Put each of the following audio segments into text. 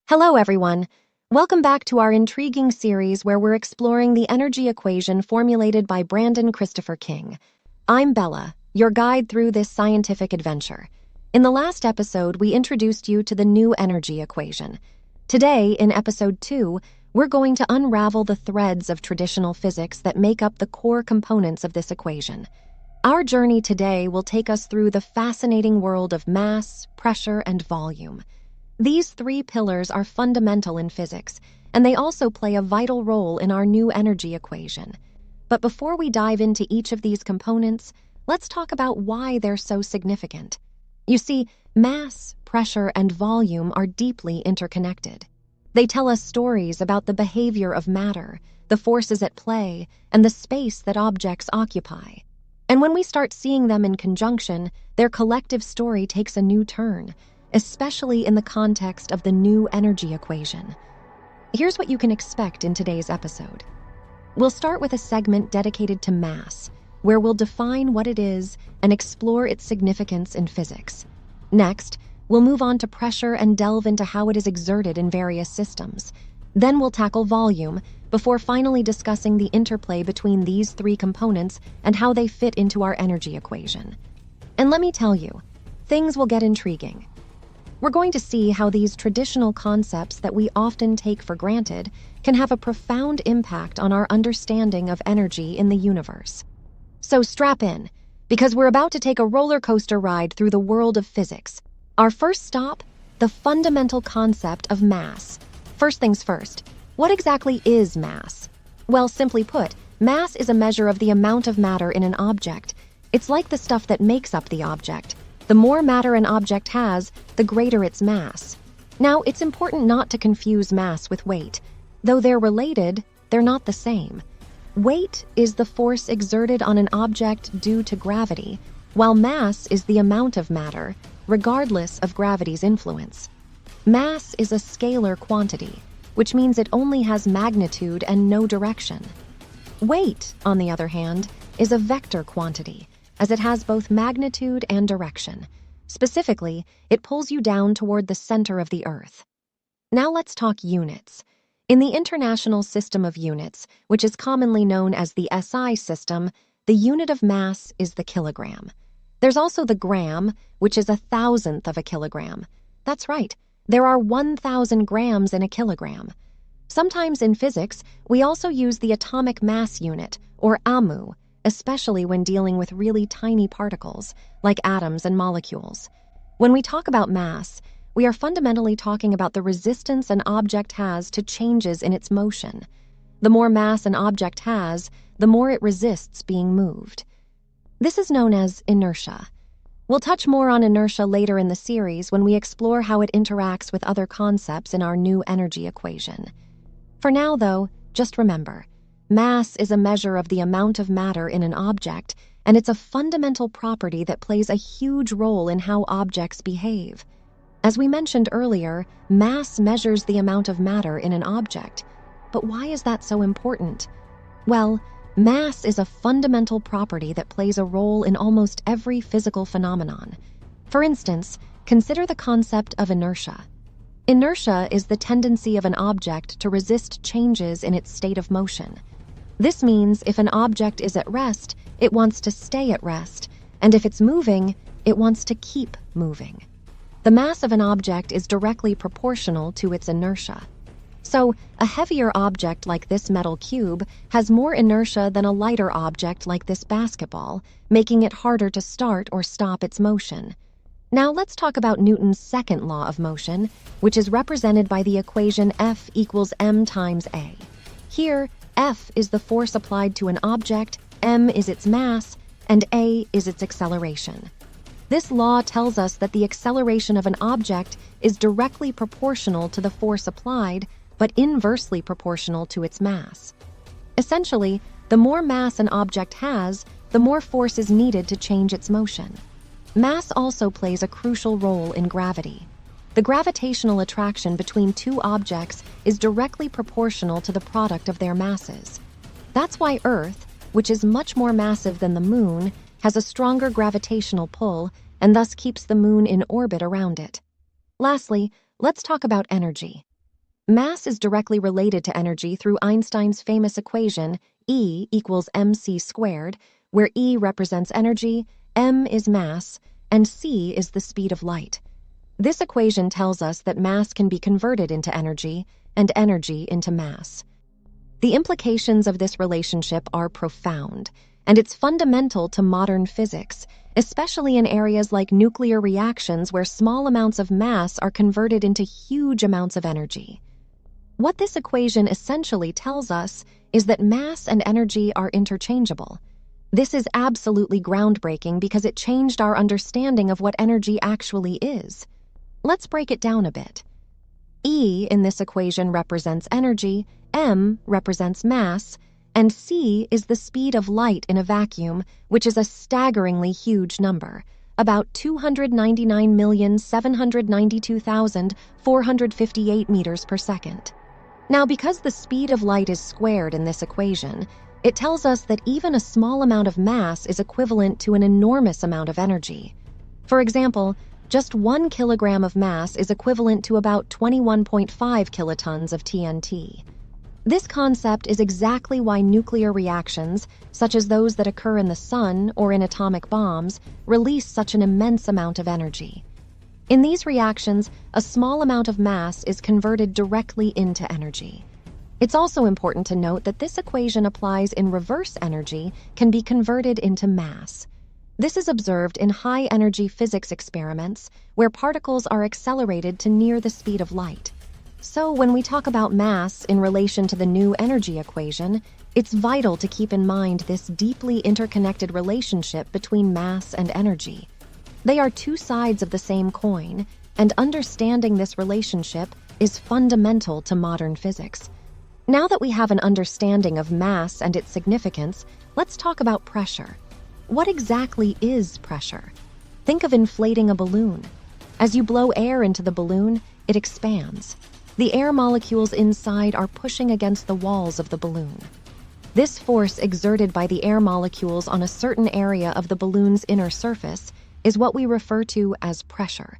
Hello, everyone. Welcome back to our intriguing series where we're exploring the energy equation formulated by Brandon Christopher King. I'm Bella, your guide through this scientific adventure. In the last episode, we introduced you to the new energy equation. Today, in episode 2, we're going to unravel the threads of traditional physics that make up the core components of this equation. Our journey today will take us through the fascinating world of mass, pressure, and volume. These three pillars are fundamental in physics, and they also play a vital role in our new energy equation. But before we dive into each of these components, let's talk about why they're so significant. You see, mass, pressure, and volume are deeply interconnected. They tell us stories about the behavior of matter, the forces at play, and the space that objects occupy. And when we start seeing them in conjunction, their collective story takes a new turn, especially in the context of the new energy equation. Here's what you can expect in today's episode. We'll start with a segment dedicated to mass, where we'll define what it is and explore its significance in physics. Next, we'll move on to pressure and delve into how it is exerted in various systems. Then we'll tackle volume, before finally discussing the interplay between these three components and how they fit into our energy equation. And let me tell you, things will get intriguing. We're going to see how these traditional concepts that we often take for granted can have a profound impact on our understanding of energy in the universe. So strap in, because we're about to take a roller coaster ride through the world of physics. Our first stop, the fundamental concept of mass. First things first, what exactly is mass? Well, simply put, mass is a measure of the amount of matter in an object. It's like the stuff that makes up the object. The more matter an object has, the greater its mass. Now, it's important not to confuse mass with weight. Though they're related, they're not the same. Weight is the force exerted on an object due to gravity, while mass is the amount of matter, regardless of gravity's influence. Mass is a scalar quantity, which means it only has magnitude and no direction. Weight, on the other hand, is a vector quantity, as it has both magnitude and direction. Specifically, it pulls you down toward the center of the Earth. Now let's talk units. In the International System of Units, which is commonly known as the SI system, the unit of mass is the kilogram. There's also the gram, which is 1,000th of a kilogram. That's right, there are 1,000 grams in a kilogram. Sometimes in physics, we also use the atomic mass unit, or AMU, especially when dealing with really tiny particles, like atoms and molecules. When we talk about mass, we are fundamentally talking about the resistance an object has to changes in its motion. The more mass an object has, the more it resists being moved. This is known as inertia. We'll touch more on inertia later in the series when we explore how it interacts with other concepts in our new energy equation. For now, though, just remember, mass is a measure of the amount of matter in an object, and it's a fundamental property that plays a huge role in how objects behave. As we mentioned earlier, mass measures the amount of matter in an object. But why is that so important? Well, mass is a fundamental property that plays a role in almost every physical phenomenon. For instance, consider the concept of inertia. Inertia is the tendency of an object to resist changes in its state of motion. This means if an object is at rest, it wants to stay at rest, and if it's moving, it wants to keep moving. The mass of an object is directly proportional to its inertia. So, a heavier object like this metal cube has more inertia than a lighter object like this basketball, making it harder to start or stop its motion. Now let's talk about Newton's second law of motion, which is represented by the equation F equals m times a. Here, F is the force applied to an object, m is its mass, and a is its acceleration. This law tells us that the acceleration of an object is directly proportional to the force applied, but inversely proportional to its mass. Essentially, the more mass an object has, the more force is needed to change its motion. Mass also plays a crucial role in gravity. The gravitational attraction between two objects is directly proportional to the product of their masses. That's why Earth, which is much more massive than the Moon, has a stronger gravitational pull and thus keeps the Moon in orbit around it. Lastly, let's talk about energy. Mass is directly related to energy through Einstein's famous equation E equals mc squared, where E represents energy, m is mass, and c is the speed of light. This equation tells us that mass can be converted into energy and energy into mass. The implications of this relationship are profound, and it's fundamental to modern physics, especially in areas like nuclear reactions where small amounts of mass are converted into huge amounts of energy. What this equation essentially tells us is that mass and energy are interchangeable. This is absolutely groundbreaking because it changed our understanding of what energy actually is. Let's break it down a bit. E in this equation represents energy, m represents mass, and c is the speed of light in a vacuum, which is a staggeringly huge number, about 299,792,458 meters per second. Now, because the speed of light is squared in this equation, it tells us that even a small amount of mass is equivalent to an enormous amount of energy. For example, just 1 kilogram of mass is equivalent to about 21.5 kilotons of TNT. This concept is exactly why nuclear reactions, such as those that occur in the sun or in atomic bombs, release such an immense amount of energy. In these reactions, a small amount of mass is converted directly into energy. It's also important to note that this equation applies in reverse energy can be converted into mass. This is observed in high-energy physics experiments where particles are accelerated to near the speed of light. So when we talk about mass in relation to the new energy equation, it's vital to keep in mind this deeply interconnected relationship between mass and energy. They are two sides of the same coin, and understanding this relationship is fundamental to modern physics. Now that we have an understanding of mass and its significance, let's talk about pressure. What exactly is pressure? Think of inflating a balloon. As you blow air into the balloon, it expands. The air molecules inside are pushing against the walls of the balloon. This force exerted by the air molecules on a certain area of the balloon's inner surface is what we refer to as pressure.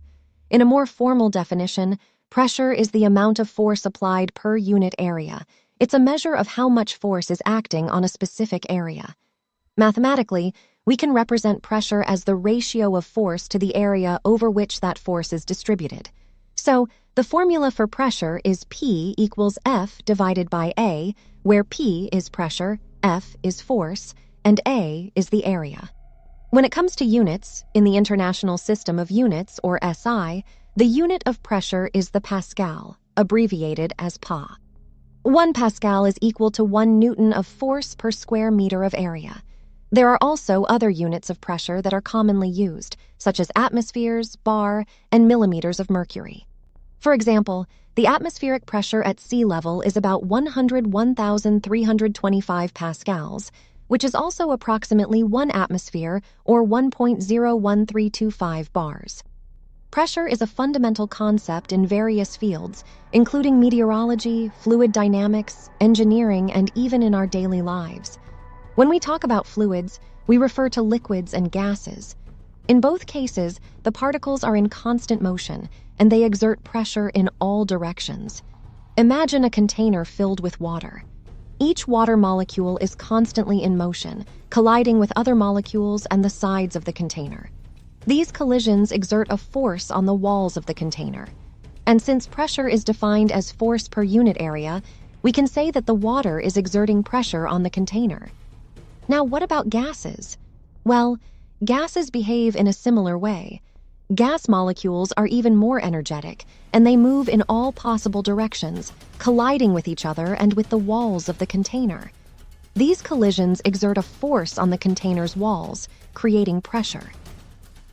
In a more formal definition, pressure is the amount of force applied per unit area. It's a measure of how much force is acting on a specific area. Mathematically, we can represent pressure as the ratio of force to the area over which that force is distributed. So, the formula for pressure is P equals F divided by A, where P is pressure, F is force, and A is the area. When it comes to units, in the International System of Units, or SI, the unit of pressure is the Pascal, abbreviated as Pa. 1 Pascal is equal to 1 Newton of force per square meter of area. There are also other units of pressure that are commonly used, such as atmospheres, bar, and millimeters of mercury. For example, the atmospheric pressure at sea level is about 101,325 pascals, which is also approximately 1 atmosphere or 1.01325 bars. Pressure is a fundamental concept in various fields, including meteorology, fluid dynamics, engineering, and even in our daily lives. When we talk about fluids, we refer to liquids and gases. In both cases, the particles are in constant motion, and they exert pressure in all directions. Imagine a container filled with water. Each water molecule is constantly in motion, colliding with other molecules and the sides of the container. These collisions exert a force on the walls of the container. And since pressure is defined as force per unit area, we can say that the water is exerting pressure on the container. Now, what about gases? Well, gases behave in a similar way. Gas molecules are even more energetic, and they move in all possible directions, colliding with each other and with the walls of the container. These collisions exert a force on the container's walls, creating pressure.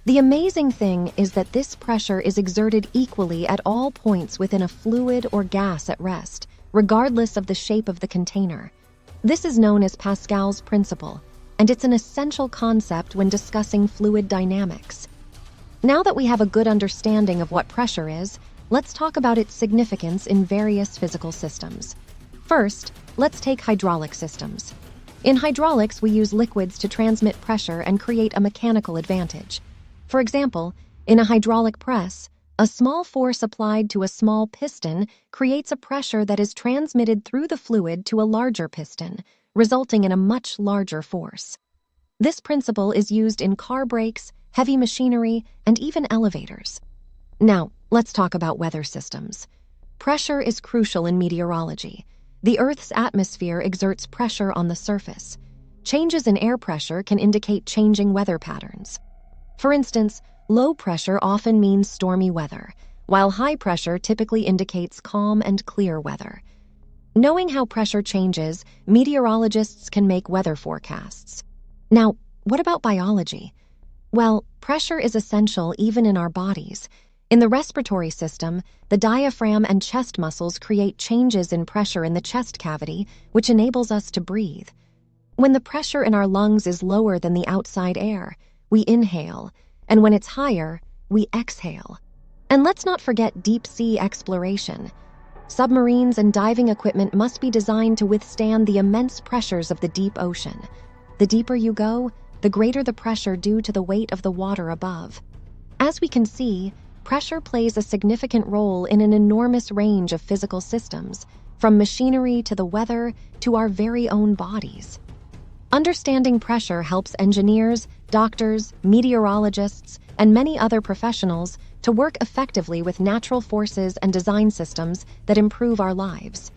The amazing thing is that this pressure is exerted equally at all points within a fluid or gas at rest, regardless of the shape of the container. This is known as Pascal's principle, and it's an essential concept when discussing fluid dynamics. Now that we have a good understanding of what pressure is, let's talk about its significance in various physical systems. First, let's take hydraulic systems. In hydraulics, we use liquids to transmit pressure and create a mechanical advantage. For example, in a hydraulic press, A small force applied to a small piston creates a pressure that is transmitted through the fluid to a larger piston, resulting in a much larger force. This principle is used in car brakes, heavy machinery, and even elevators. Now, let's talk about weather systems. Pressure is crucial in meteorology. The Earth's atmosphere exerts pressure on the surface. Changes in air pressure can indicate changing weather patterns. For instance, low pressure often means stormy weather, while high pressure typically indicates calm and clear weather. Knowing how pressure changes, meteorologists can make weather forecasts. Now, what about biology? Well, pressure is essential even in our bodies. In the respiratory system, the diaphragm and chest muscles create changes in pressure in the chest cavity, which enables us to breathe. When the pressure in our lungs is lower than the outside air, we inhale, and when it's higher, we exhale. And let's not forget deep-sea exploration. Submarines and diving equipment must be designed to withstand the immense pressures of the deep ocean. The deeper you go, the greater the pressure due to the weight of the water above. As we can see, pressure plays a significant role in an enormous range of physical systems, from machinery to the weather to our very own bodies. Understanding pressure helps engineers, doctors, meteorologists, and many other professionals to work effectively with natural forces and design systems that improve our lives.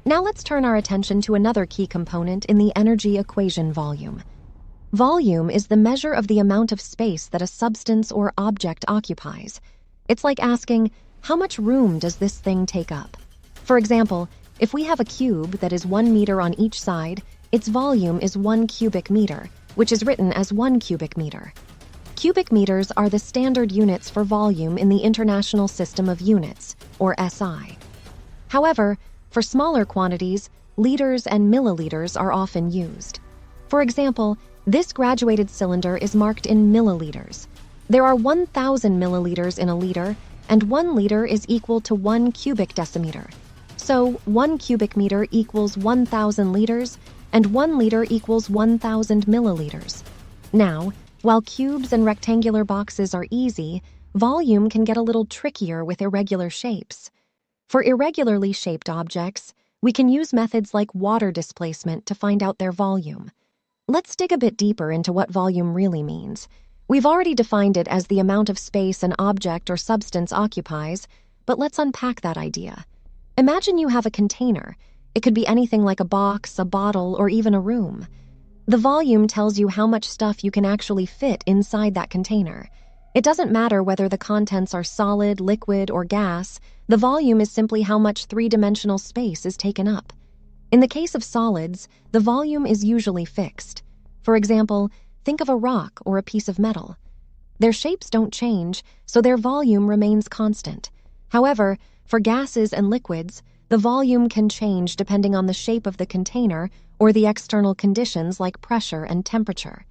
Now let's turn our attention to another key component in the energy equation: volume. Volume is the measure of the amount of space that a substance or object occupies. It's like asking, how much room does this thing take up? For example, if we have a cube that is 1 meter on each side, its volume is 1 cubic meter, which is written as 1 cubic meter. Cubic meters are the standard units for volume in the International System of Units, or SI. However, for smaller quantities, liters and milliliters are often used. For example, this graduated cylinder is marked in milliliters. There are 1,000 milliliters in a liter, and 1 liter is equal to 1 cubic decimeter. So 1 cubic meter equals 1,000 liters, and 1 liter equals 1,000 milliliters. Now, while cubes and rectangular boxes are easy, volume can get a little trickier with irregular shapes. For irregularly shaped objects, we can use methods like water displacement to find out their volume. Let's dig a bit deeper into what volume really means. We've already defined it as the amount of space an object or substance occupies, but let's unpack that idea. Imagine you have a container. It could be anything like a box, a bottle, or even a room. The volume tells you how much stuff you can actually fit inside that container. It doesn't matter whether the contents are solid, liquid, or gas. The volume is simply how much three-dimensional space is taken up. In the case of solids, the volume is usually fixed. For example, think of a rock or a piece of metal. Their shapes don't change, so their volume remains constant. However, for gases and liquids, the volume can change depending on the shape of the container or the external conditions like pressure and temperature.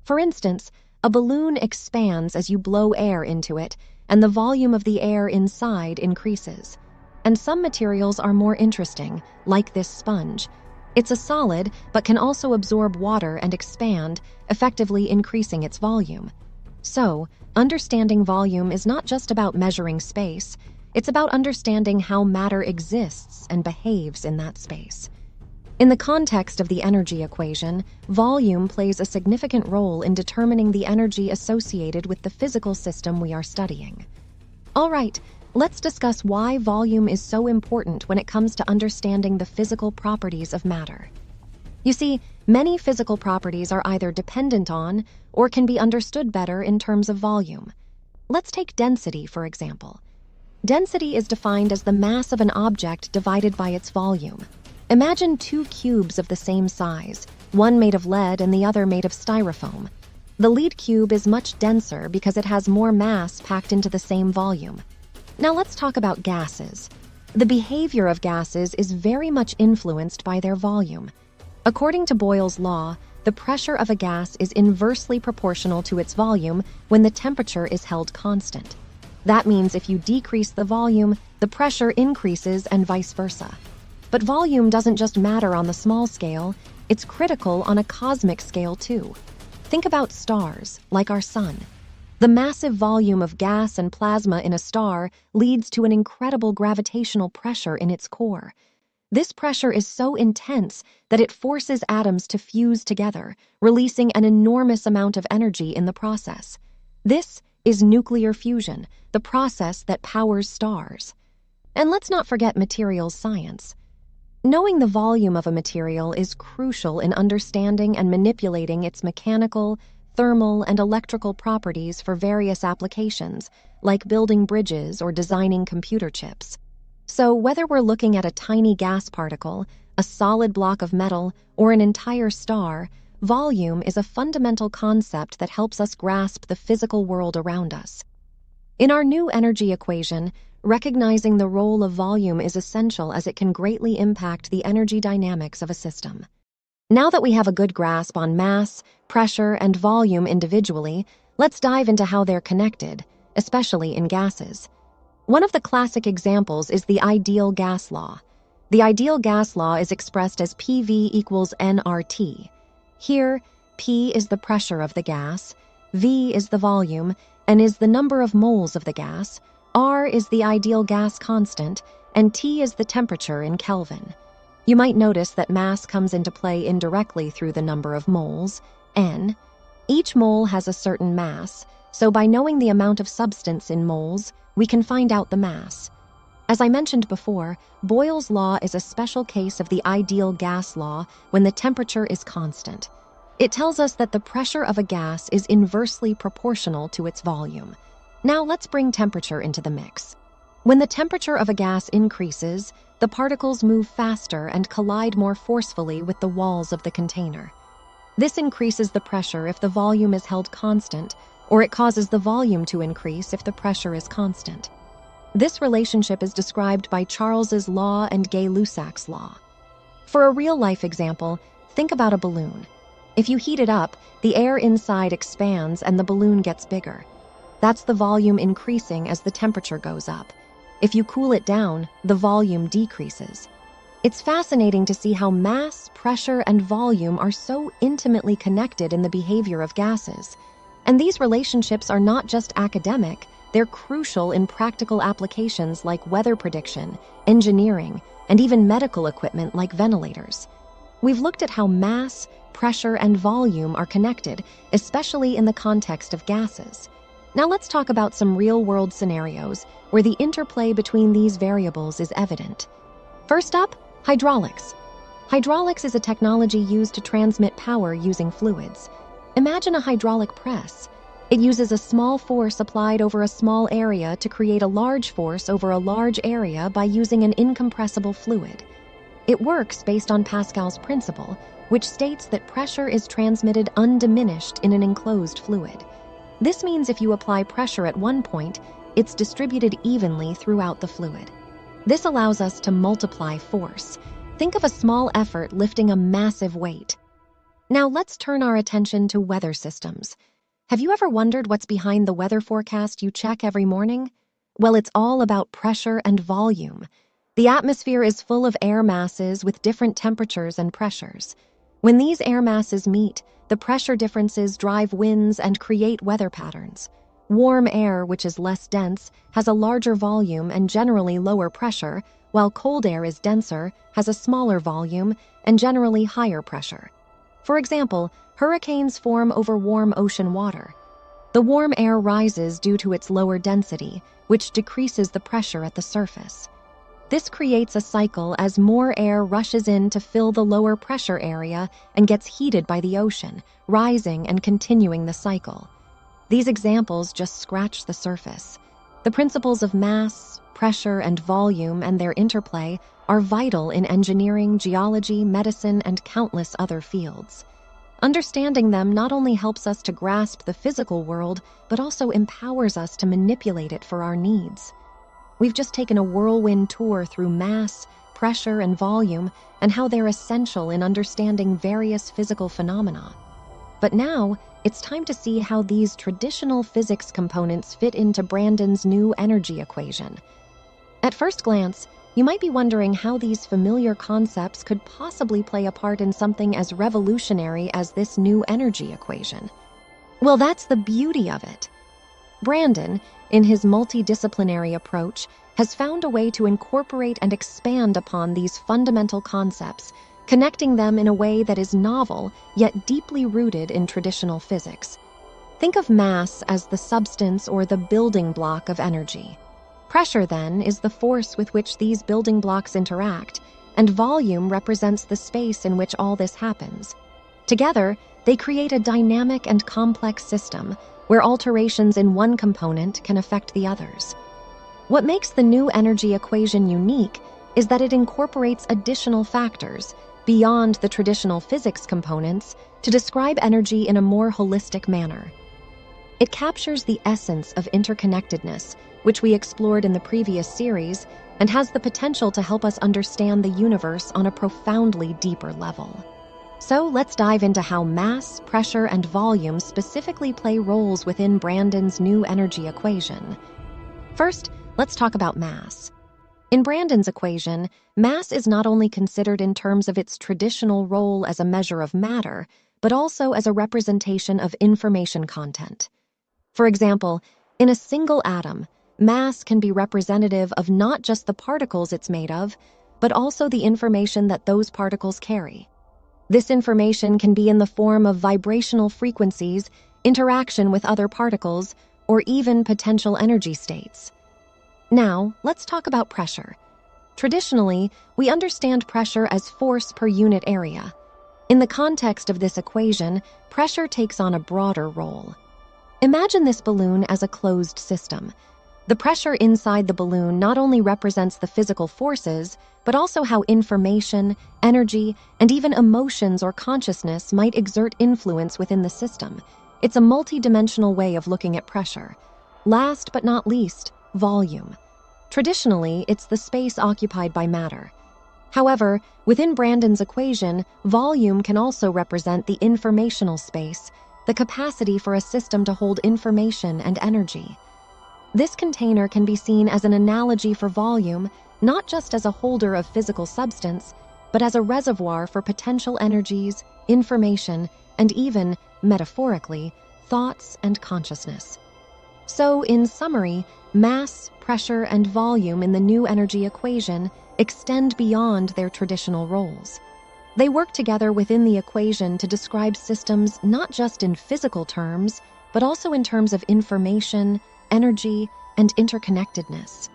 For instance, a balloon expands as you blow air into it, and the volume of the air inside increases. And some materials are more interesting, like this sponge. It's a solid, but can also absorb water and expand, effectively increasing its volume. So, understanding volume is not just about measuring space, it's about understanding how matter exists and behaves in that space. In the context of the energy equation, volume plays a significant role in determining the energy associated with the physical system we are studying. All right, let's discuss why volume is so important when it comes to understanding the physical properties of matter. You see, many physical properties are either dependent on or can be understood better in terms of volume. Let's take density, for example. Density is defined as the mass of an object divided by its volume. Imagine 2 cubes of the same size, one made of lead and the other made of styrofoam. The lead cube is much denser because it has more mass packed into the same volume. Now let's talk about gases. The behavior of gases is very much influenced by their volume. According to Boyle's law, the pressure of a gas is inversely proportional to its volume when the temperature is held constant. That means if you decrease the volume, the pressure increases and vice versa. But volume doesn't just matter on the small scale, it's critical on a cosmic scale too. Think about stars, like our sun. The massive volume of gas and plasma in a star leads to an incredible gravitational pressure in its core. This pressure is so intense that it forces atoms to fuse together, releasing an enormous amount of energy in the process. This is nuclear fusion, the process that powers stars. And let's not forget materials science. Knowing the volume of a material is crucial in understanding and manipulating its mechanical, thermal, and electrical properties for various applications, like building bridges or designing computer chips. So whether we're looking at a tiny gas particle, a solid block of metal, or an entire star, volume is a fundamental concept that helps us grasp the physical world around us. In our new energy equation, recognizing the role of volume is essential as it can greatly impact the energy dynamics of a system. Now that we have a good grasp on mass, pressure, and volume individually, let's dive into how they're connected, especially in gases. One of the classic examples is the ideal gas law. The ideal gas law is expressed as PV equals nRT. Here, P is the pressure of the gas, V is the volume, and is the number of moles of the gas, R is the ideal gas constant, and T is the temperature in Kelvin. You might notice that mass comes into play indirectly through the number of moles, N. Each mole has a certain mass, so by knowing the amount of substance in moles, we can find out the mass. As I mentioned before, Boyle's law is a special case of the ideal gas law when the temperature is constant. It tells us that the pressure of a gas is inversely proportional to its volume. Now let's bring temperature into the mix. When the temperature of a gas increases, the particles move faster and collide more forcefully with the walls of the container. This increases the pressure if the volume is held constant, or it causes the volume to increase if the pressure is constant. This relationship is described by Charles's law and Gay-Lussac's law. For a real-life example, think about a balloon. If you heat it up, the air inside expands and the balloon gets bigger. That's the volume increasing as the temperature goes up. If you cool it down, the volume decreases. It's fascinating to see how mass, pressure, and volume are so intimately connected in the behavior of gases. And these relationships are not just academic, they're crucial in practical applications like weather prediction, engineering, and even medical equipment like ventilators. We've looked at how mass, pressure, and volume are connected, especially in the context of gases. Now let's talk about some real-world scenarios where the interplay between these variables is evident. First up, hydraulics. Hydraulics is a technology used to transmit power using fluids. Imagine a hydraulic press. It uses a small force applied over a small area to create a large force over a large area by using an incompressible fluid. It works based on Pascal's principle, which states that pressure is transmitted undiminished in an enclosed fluid. This means if you apply pressure at one point, it's distributed evenly throughout the fluid. This allows us to multiply force. Think of a small effort lifting a massive weight. Now let's turn our attention to weather systems. Have you ever wondered what's behind the weather forecast you check every morning? Well, it's all about pressure and volume. The atmosphere is full of air masses with different temperatures and pressures. When these air masses meet, the pressure differences drive winds and create weather patterns. Warm air, which is less dense, has a larger volume and generally lower pressure, while cold air is denser, has a smaller volume, and generally higher pressure. For example, hurricanes form over warm ocean water. The warm air rises due to its lower density, which decreases the pressure at the surface. This creates a cycle as more air rushes in to fill the lower pressure area and gets heated by the ocean, rising and continuing the cycle. These examples just scratch the surface. The principles of mass, pressure, and volume and their interplay are vital in engineering, geology, medicine, and countless other fields. Understanding them not only helps us to grasp the physical world, but also empowers us to manipulate it for our needs. We've just taken a whirlwind tour through mass, pressure, and volume, and how they're essential in understanding various physical phenomena. But now, it's time to see how these traditional physics components fit into Brandon's new energy equation. At first glance, you might be wondering how these familiar concepts could possibly play a part in something as revolutionary as this new energy equation. Well, that's the beauty of it. Brandon, in his multidisciplinary approach, has found a way to incorporate and expand upon these fundamental concepts, connecting them in a way that is novel yet deeply rooted in traditional physics. Think of mass as the substance or the building block of energy. Pressure, then, is the force with which these building blocks interact, and volume represents the space in which all this happens. Together, they create a dynamic and complex system where alterations in one component can affect the others. What makes the new energy equation unique is that it incorporates additional factors beyond the traditional physics components to describe energy in a more holistic manner. It captures the essence of interconnectedness, which we explored in the previous series, and has the potential to help us understand the universe on a profoundly deeper level. So let's dive into how mass, pressure, and volume specifically play roles within Brandon's new energy equation. First, let's talk about mass. In Brandon's equation, mass is not only considered in terms of its traditional role as a measure of matter, but also as a representation of information content. For example, in a single atom, mass can be representative of not just the particles it's made of, but also the information that those particles carry. This information can be in the form of vibrational frequencies, interaction with other particles, or even potential energy states. Now, let's talk about pressure. Traditionally, we understand pressure as force per unit area. In the context of this equation, pressure takes on a broader role. Imagine this balloon as a closed system. The pressure inside the balloon not only represents the physical forces, but also how information, energy, and even emotions or consciousness might exert influence within the system. It's a multi-dimensional way of looking at pressure. Last but not least, volume. Traditionally, it's the space occupied by matter. However, within Brandon's equation, volume can also represent the informational space, the capacity for a system to hold information and energy. This container can be seen as an analogy for volume, not just as a holder of physical substance, but as a reservoir for potential energies, information, and even, metaphorically, thoughts and consciousness. So, in summary, mass, pressure, and volume in the new energy equation extend beyond their traditional roles. They work together within the equation to describe systems not just in physical terms, but also in terms of information, energy, and interconnectedness.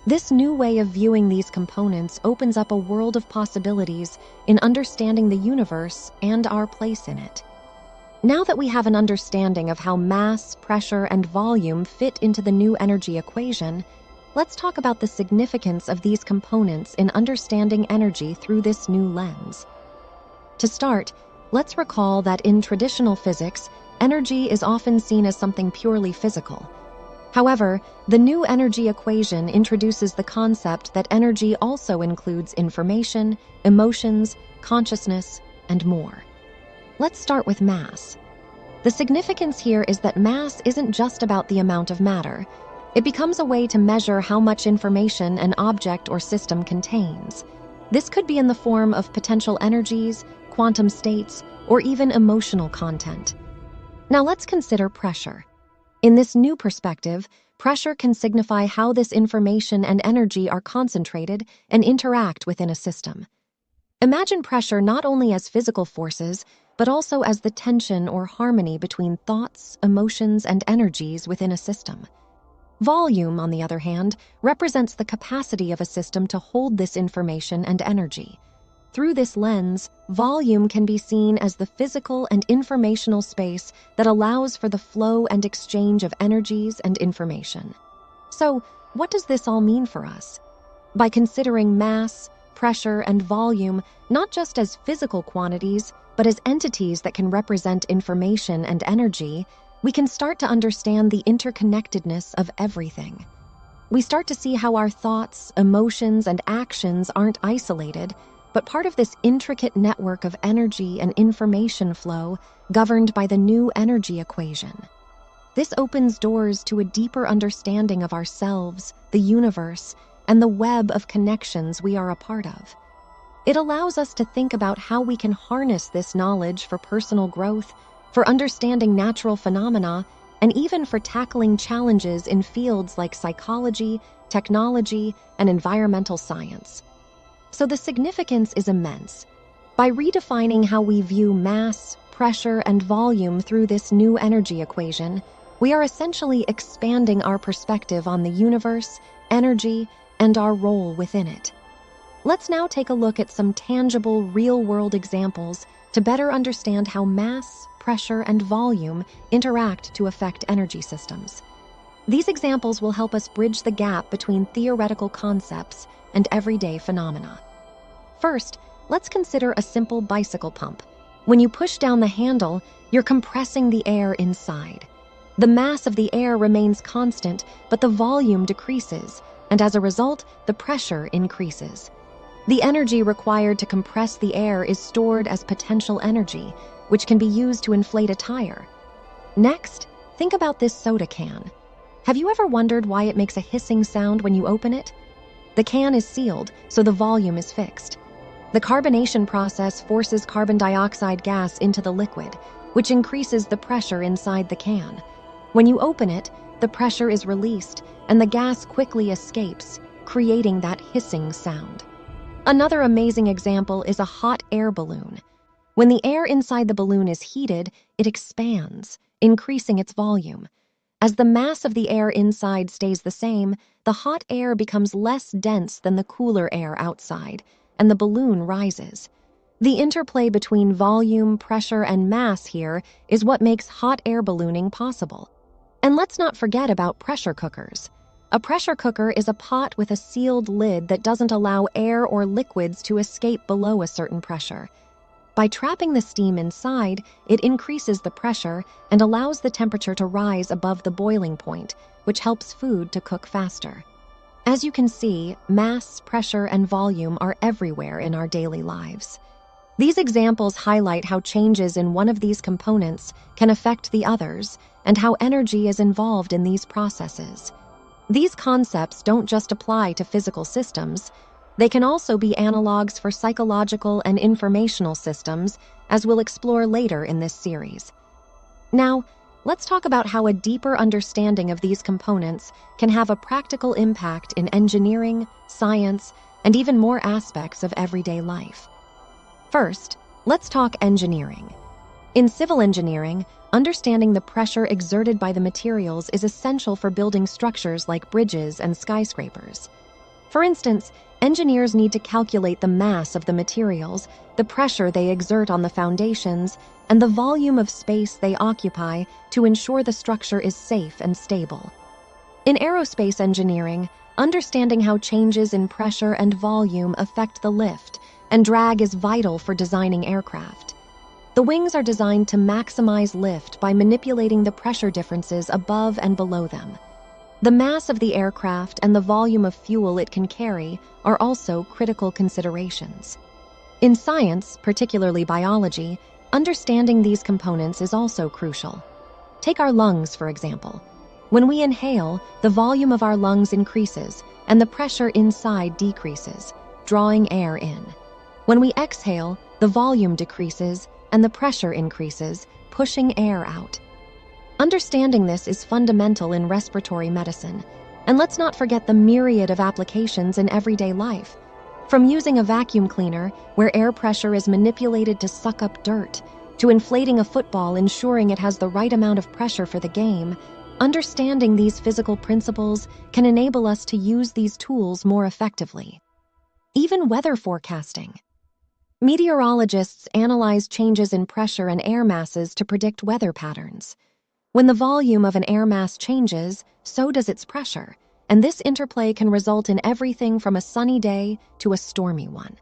This new way of viewing these components opens up a world of possibilities in understanding the universe and our place in it. Now that we have an understanding of how mass, pressure, and volume fit into the new energy equation, let's talk about the significance of these components in understanding energy through this new lens. To start, let's recall that in traditional physics, energy is often seen as something purely physical. However, the new energy equation introduces the concept that energy also includes information, emotions, consciousness, and more. Let's start with mass. The significance here is that mass isn't just about the amount of matter. It becomes a way to measure how much information an object or system contains. This could be in the form of potential energies, quantum states, or even emotional content. Now let's consider pressure. In this new perspective, pressure can signify how this information and energy are concentrated and interact within a system. Imagine pressure not only as physical forces, but also as the tension or harmony between thoughts, emotions, and energies within a system. Volume, on the other hand, represents the capacity of a system to hold this information and energy. Through this lens, volume can be seen as the physical and informational space that allows for the flow and exchange of energies and information. So, what does this all mean for us? By considering mass, pressure, and volume not just as physical quantities, but as entities that can represent information and energy, we can start to understand the interconnectedness of everything. We start to see how our thoughts, emotions, and actions aren't isolated, but part of this intricate network of energy and information flow governed by the new energy equation. This opens doors to a deeper understanding of ourselves, the universe, and the web of connections we are a part of. It allows us to think about how we can harness this knowledge for personal growth, for understanding natural phenomena, and even for tackling challenges in fields like psychology, technology, and environmental science. So the significance is immense. By redefining how we view mass, pressure, and volume through this new energy equation, we are essentially expanding our perspective on the universe, energy, and our role within it. Let's now take a look at some tangible, real-world examples to better understand how mass, pressure, and volume interact to affect energy systems. These examples will help us bridge the gap between theoretical concepts and everyday phenomena. First, let's consider a simple bicycle pump. When you push down the handle, you're compressing the air inside. The mass of the air remains constant, but the volume decreases, and as a result, the pressure increases. The energy required to compress the air is stored as potential energy, which can be used to inflate a tire. Next, think about this soda can. Have you ever wondered why it makes a hissing sound when you open it? The can is sealed, so the volume is fixed. The carbonation process forces carbon dioxide gas into the liquid, which increases the pressure inside the can. When you open it, the pressure is released, and the gas quickly escapes, creating that hissing sound. Another amazing example is a hot air balloon. When the air inside the balloon is heated, it expands, increasing its volume. As the mass of the air inside stays the same, the hot air becomes less dense than the cooler air outside, and the balloon rises. The interplay between volume, pressure, and mass here is what makes hot air ballooning possible. And let's not forget about pressure cookers. A pressure cooker is a pot with a sealed lid that doesn't allow air or liquids to escape below a certain pressure. By trapping the steam inside, it increases the pressure and allows the temperature to rise above the boiling point, which helps food to cook faster. As you can see, mass, pressure, and volume are everywhere in our daily lives. These examples highlight how changes in one of these components can affect the others and how energy is involved in these processes. These concepts don't just apply to physical systems. They can also be analogs for psychological and informational systems, as we'll explore later in this series. Now, let's talk about how a deeper understanding of these components can have a practical impact in engineering, science, and even more aspects of everyday life. First, let's talk engineering. In civil engineering, understanding the pressure exerted by the materials is essential for building structures like bridges and skyscrapers. For instance, engineers need to calculate the mass of the materials, the pressure they exert on the foundations, and the volume of space they occupy to ensure the structure is safe and stable. In aerospace engineering, understanding how changes in pressure and volume affect the lift and drag is vital for designing aircraft. The wings are designed to maximize lift by manipulating the pressure differences above and below them. The mass of the aircraft and the volume of fuel it can carry are also critical considerations. In science, particularly biology, understanding these components is also crucial. Take our lungs, for example. When we inhale, the volume of our lungs increases and the pressure inside decreases, drawing air in. When we exhale, the volume decreases and the pressure increases, pushing air out. Understanding this is fundamental in respiratory medicine, and let's not forget the myriad of applications in everyday life. From using a vacuum cleaner, where air pressure is manipulated to suck up dirt, to inflating a football ensuring it has the right amount of pressure for the game, understanding these physical principles can enable us to use these tools more effectively. Even weather forecasting. Meteorologists analyze changes in pressure and air masses to predict weather patterns. When the volume of an air mass changes, so does its pressure, and this interplay can result in everything from a sunny day to a stormy one.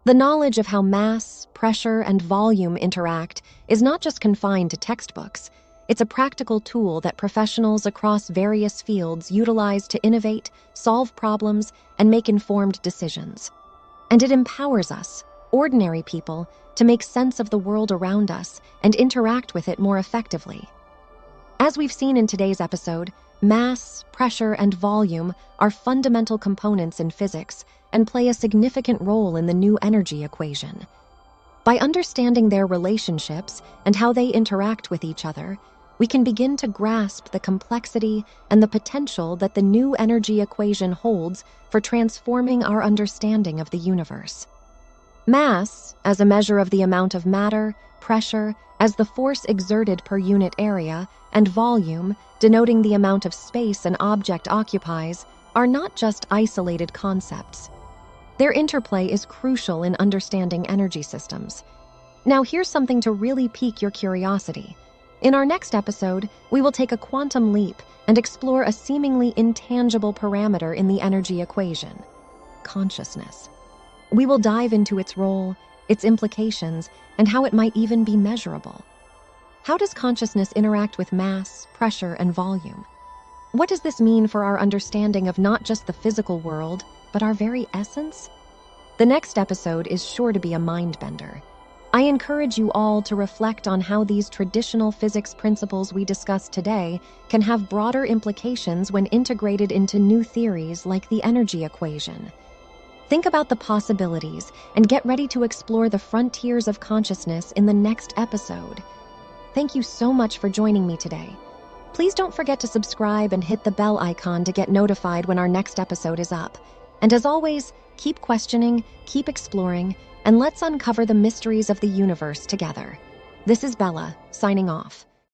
The knowledge of how mass, pressure, and volume interact is not just confined to textbooks. It's a practical tool that professionals across various fields utilize to innovate, solve problems, and make informed decisions. And it empowers us, ordinary people, to make sense of the world around us and interact with it more effectively. As we've seen in today's episode, mass, pressure, and volume are fundamental components in physics and play a significant role in the new energy equation. By understanding their relationships and how they interact with each other, we can begin to grasp the complexity and the potential that the new energy equation holds for transforming our understanding of the universe. Mass, as a measure of the amount of matter, pressure, as the force exerted per unit area, and volume, denoting the amount of space an object occupies, are not just isolated concepts. Their interplay is crucial in understanding energy systems. Now, here's something to really pique your curiosity. In our next episode, we will take a quantum leap and explore a seemingly intangible parameter in the energy equation: consciousness. We will dive into its role, its implications, and how it might even be measurable. How does consciousness interact with mass, pressure, and volume? What does this mean for our understanding of not just the physical world, but our very essence? The next episode is sure to be a mind-bender. I encourage you all to reflect on how these traditional physics principles we discussed today can have broader implications when integrated into new theories like the energy equation. Think about the possibilities and get ready to explore the frontiers of consciousness in the next episode. Thank you so much for joining me today. Please don't forget to subscribe and hit the bell icon to get notified when our next episode is up. And as always, keep questioning, keep exploring, and let's uncover the mysteries of the universe together. This is Bella, signing off.